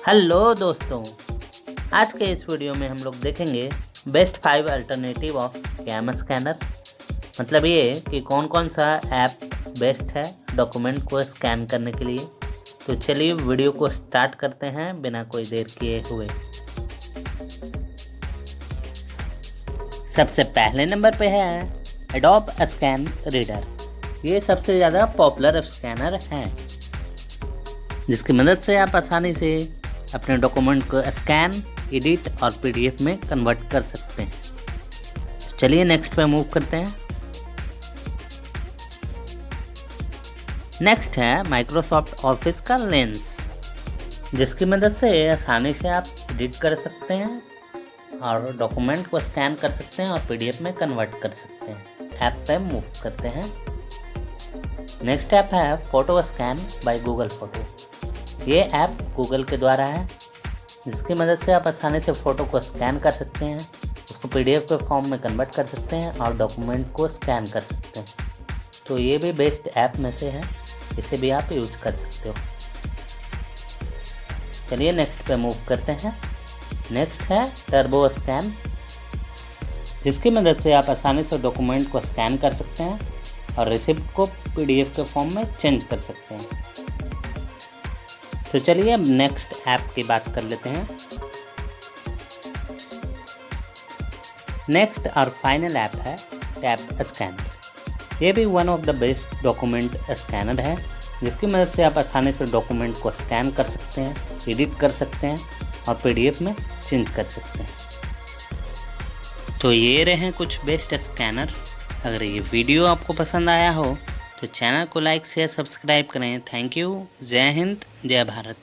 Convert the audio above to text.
Hello दोस्तों, आज के इस वीडियो में हम लोग देखेंगे best 5 alternative of Cam Scanner. मतलब ये कि कौन कौन सा ऐप बेस्ट है डॉक्यूमेंट को स्कैन करने के लिए। तो चलिए वीडियो को स्टार्ट करते हैं बिना कोई देर किए हुए। सबसे पहले नंबर पे है एडोब स्कैन रीडर। ये सबसे ज़्यादा पॉपुलर स्कैनर है जिसकी मदद से आप आसानी से अपने डॉक्यूमेंट को स्कैन, एडिट और पीडीएफ में कन्वर्ट कर सकते हैं। तो चलिए नेक्स्ट पे मूव करते हैं। नेक्स्ट है माइक्रोसॉफ्ट ऑफिस का लेंस, जिसकी मदद से आसानी से आप एडिट कर सकते हैं और डॉक्यूमेंट को स्कैन कर सकते हैं और पीडीएफ में कन्वर्ट कर सकते हैं। ऐप पे मूव करते हैं। नेक्स्ट ऐप है photo scan by Google photo. ये ऐप गूगल के द्वारा है जिसकी मदद से आप आसानी से फ़ोटो को स्कैन कर सकते हैं, उसको पीडीएफ के फॉर्म में कन्वर्ट कर सकते हैं और डॉक्यूमेंट को स्कैन कर सकते हैं। तो ये भी बेस्ट ऐप में से है, इसे भी आप यूज कर सकते हो। चलिए नेक्स्ट पे मूव करते हैं। नेक्स्ट है टर्बो स्कैन, जिसकी मदद से आप आसानी से डॉक्यूमेंट को स्कैन कर सकते हैं और रिसिप्ट को पीडीएफ के फॉर्म में चेंज कर सकते हैं। तो चलिए अब नेक्स्ट ऐप की बात कर लेते हैं। नेक्स्ट और फाइनल ऐप है टैब स्कैनर। ये भी one of the best document scanner है जिसकी मदद से आप आसानी से डॉक्यूमेंट को स्कैन कर सकते हैं, एडिट कर सकते हैं और पीडीएफ में चेंज कर सकते हैं। तो ये रहे कुछ बेस्ट स्कैनर। अगर ये वीडियो आपको पसंद आया हो तो चैनल को लाइक शेयर सब्सक्राइब करें। Thank you. जय हिंद, जय भारत।